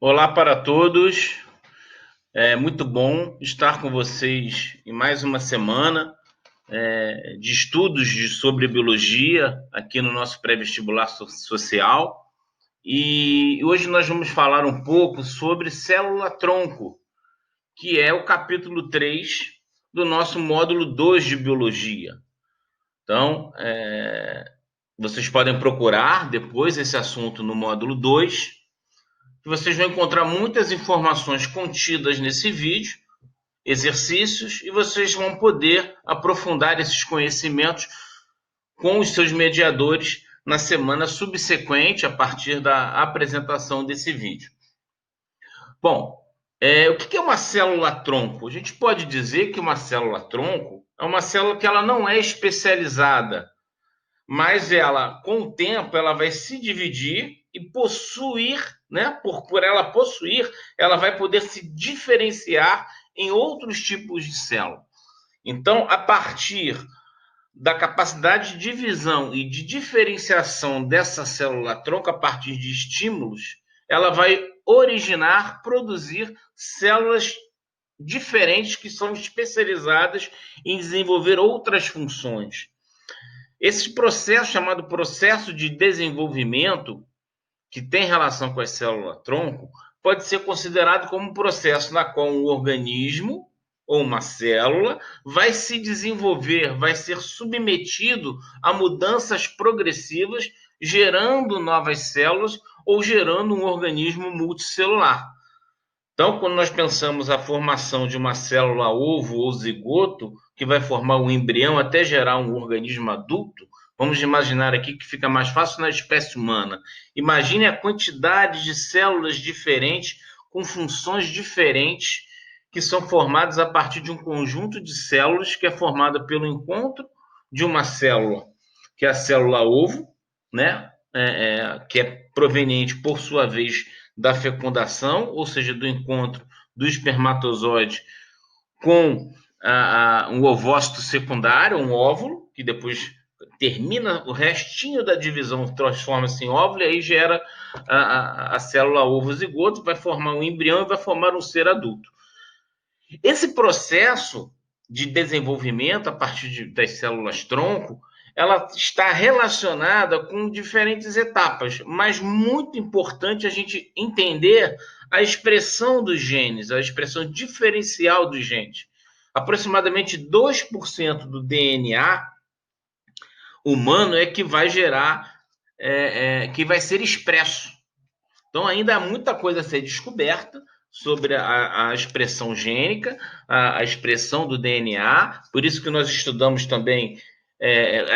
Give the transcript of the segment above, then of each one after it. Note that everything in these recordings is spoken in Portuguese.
Olá para todos, é muito bom estar com vocês em mais uma semana de estudos sobre biologia aqui no nosso pré-vestibular social. E hoje nós vamos falar um pouco sobre célula-tronco, que é o capítulo 3 do nosso módulo 2 de biologia. Então, vocês podem procurar depois esse assunto no módulo 2, que vocês vão encontrar muitas informações contidas nesse vídeo, exercícios, e vocês vão poder aprofundar esses conhecimentos com os seus mediadores na semana subsequente, a partir da apresentação desse vídeo. Bom, o que é uma célula-tronco? A gente pode dizer que uma célula-tronco é uma célula que ela não é especializada, mas ela, com o tempo, ela vai se dividir e possuir, né? Por ela possuir, ela vai poder se diferenciar em outros tipos de célula. Então, a partir da capacidade de divisão e de diferenciação dessa célula-tronco a partir de estímulos, ela vai originar, produzir células diferentes que são especializadas em desenvolver outras funções. Esse processo, chamado processo de desenvolvimento, que tem relação com a célula-tronco, pode ser considerado como um processo na qual um organismo ou uma célula vai se desenvolver, vai ser submetido a mudanças progressivas, gerando novas células ou gerando um organismo multicelular. Então, quando nós pensamos a formação de uma célula ovo ou zigoto, que vai formar um embrião até gerar um organismo adulto, vamos imaginar aqui que fica mais fácil na espécie humana. Imagine a quantidade de células diferentes, com funções diferentes, que são formadas a partir de um conjunto de células que é formada pelo encontro de uma célula, que é a célula ovo, né? Que é proveniente, por sua vez, da fecundação, ou seja, do encontro do espermatozoide com um ovócito secundário, um óvulo, que depois termina o restinho da divisão, transforma-se em óvulo, e aí gera a célula ovo-zigoto, vai formar um embrião e vai formar um ser adulto. Esse processo de desenvolvimento a partir das células-tronco, ela está relacionada com diferentes etapas, mas muito importante a gente entender a expressão dos genes, a expressão diferencial dos genes. Aproximadamente 2% do DNA humano é que vai gerar, que vai ser expresso. Então, ainda há muita coisa a ser descoberta sobre a expressão gênica, a expressão do DNA. Por isso que nós estudamos também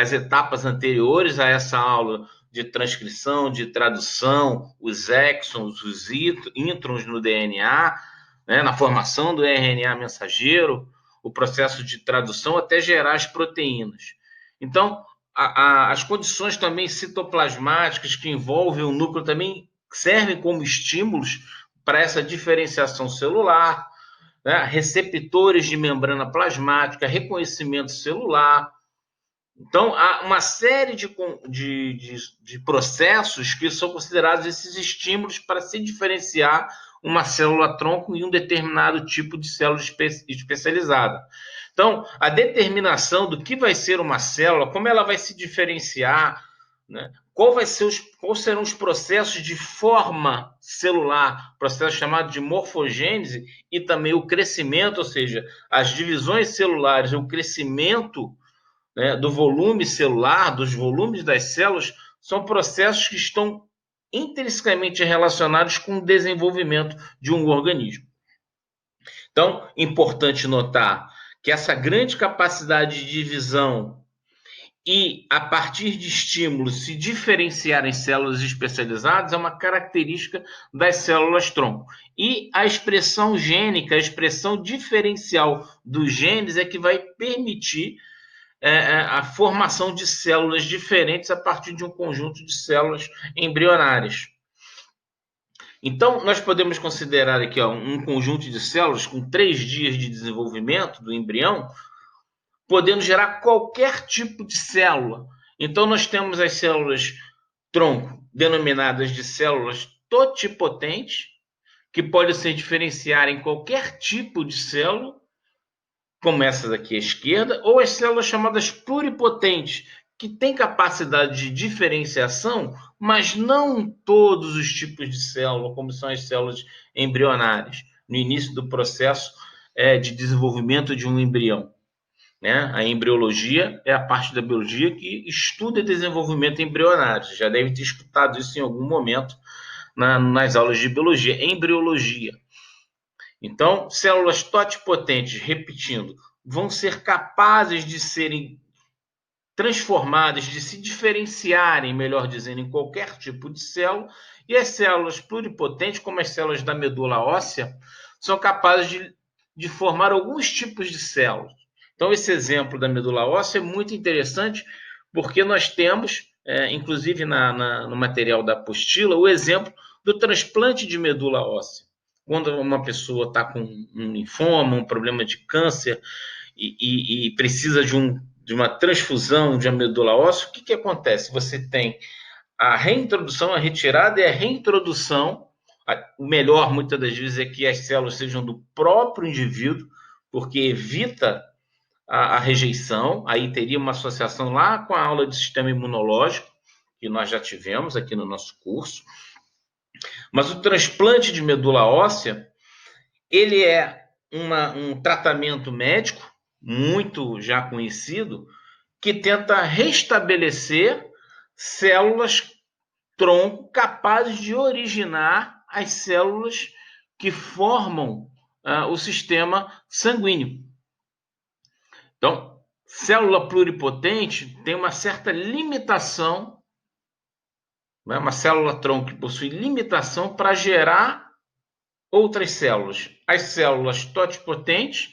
as etapas anteriores a essa aula de transcrição, de tradução, os exons, os introns no DNA, né, na formação do RNA mensageiro, o processo de tradução até gerar as proteínas. Então, as condições também citoplasmáticas que envolvem o núcleo também servem como estímulos para essa diferenciação celular, né? Receptores de membrana plasmática, reconhecimento celular. Então, há uma série de processos que são considerados esses estímulos para se diferenciar uma célula-tronco em um determinado tipo de célula especializada. Então, a determinação do que vai ser uma célula, como ela vai se diferenciar, né? Quais serão os processos de forma celular, processo chamado de morfogênese, e também o crescimento, ou seja, as divisões celulares, o crescimento, né, do volume celular, dos volumes das células, são processos que estão intrinsecamente relacionados com o desenvolvimento de um organismo. Então, importante notar que essa grande capacidade de divisão e, a partir de estímulos, se diferenciar em células especializadas é uma característica das células-tronco. E a expressão gênica, a expressão diferencial dos genes é que vai permitir a formação de células diferentes a partir de um conjunto de células embrionárias. Então, nós podemos considerar aqui um conjunto de células com 3 dias de desenvolvimento do embrião, podendo gerar qualquer tipo de célula. Então, nós temos as células tronco, denominadas de células totipotentes, que podem se diferenciar em qualquer tipo de célula, como essa daqui à esquerda, ou as células chamadas pluripotentes, que têm capacidade de diferenciação, mas não todos os tipos de célula, como são as células embrionárias, no início do processo de desenvolvimento de um embrião. Né? A embriologia é a parte da biologia que estuda desenvolvimento embrionário. Você já deve ter escutado isso em algum momento nas aulas de biologia, embriologia. Então, células totipotentes, repetindo, vão ser capazes de serem transformadas, de se diferenciarem, melhor dizendo, em qualquer tipo de célula, e as células pluripotentes, como as células da medula óssea, são capazes de formar alguns tipos de células. Então, esse exemplo da medula óssea é muito interessante, porque nós temos, inclusive no material da apostila, o exemplo do transplante de medula óssea. Quando uma pessoa está com um linfoma, um problema de câncer, e precisa de uma transfusão de uma medula óssea, o que acontece? Você tem a reintrodução, a retirada e a reintrodução. O melhor, muitas das vezes, é que as células sejam do próprio indivíduo, porque evita a rejeição. Aí teria uma associação lá com a aula de sistema imunológico, que nós já tivemos aqui no nosso curso. Mas o transplante de medula óssea, ele é um tratamento médico muito já conhecido, que tenta restabelecer células tronco capazes de originar as células que formam o sistema sanguíneo. Então, célula pluripotente tem uma certa limitação, né? Uma célula tronco que possui limitação para gerar outras células. As células totipotentes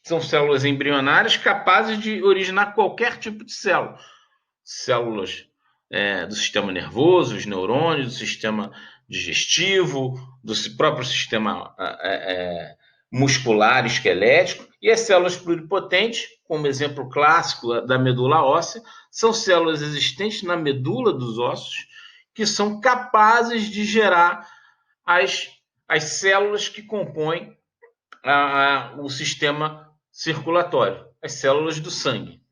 são células embrionárias capazes de originar qualquer tipo de célula. Células do sistema nervoso, os neurônios, do sistema digestivo, do próprio sistema muscular, esquelético, e as células pluripotentes, como exemplo clássico da medula óssea, são células existentes na medula dos ossos que são capazes de gerar as células que compõem o sistema circulatório, as células do sangue.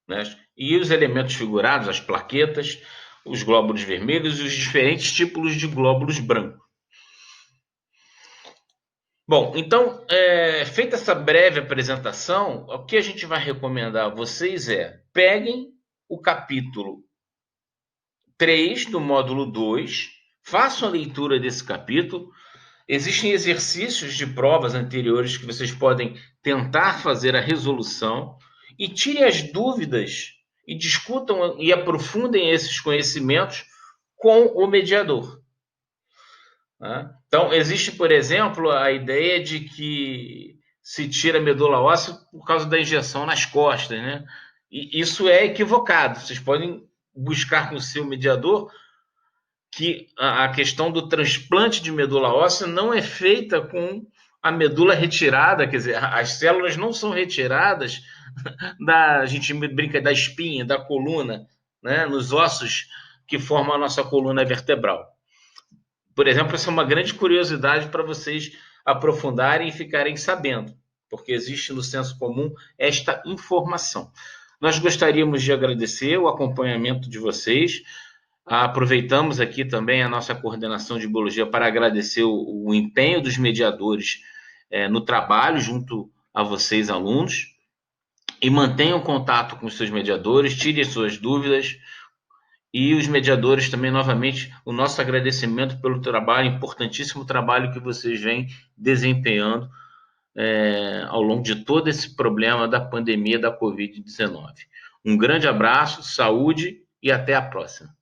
Né? E os elementos figurados, as plaquetas, os glóbulos vermelhos e os diferentes tipos de glóbulos brancos. Bom, então, feita essa breve apresentação, o que a gente vai recomendar a vocês peguem o capítulo 3 do módulo 2, façam a leitura desse capítulo. Existem exercícios de provas anteriores que vocês podem tentar fazer a resolução e tirem as dúvidas e discutam e aprofundem esses conhecimentos com o mediador. Então, existe, por exemplo, a ideia de que se tira a medula óssea por causa da injeção nas costas, né? E isso é equivocado. Vocês podem buscar com o seu mediador que a questão do transplante de medula óssea não é feita com a medula retirada, quer dizer, as células não são retiradas a gente brinca da espinha, da coluna, né, nos ossos que formam a nossa coluna vertebral. Por exemplo, essa é uma grande curiosidade para vocês aprofundarem e ficarem sabendo, porque existe no senso comum esta informação. Nós gostaríamos de agradecer o acompanhamento de vocês. Aproveitamos aqui também a nossa coordenação de biologia para agradecer o empenho dos mediadores no trabalho junto a vocês, alunos, e mantenham contato com os seus mediadores, tirem suas dúvidas, e os mediadores também, novamente, o nosso agradecimento pelo trabalho, importantíssimo trabalho que vocês vêm desempenhando ao longo de todo esse problema da pandemia da Covid-19. Um grande abraço, saúde e até a próxima.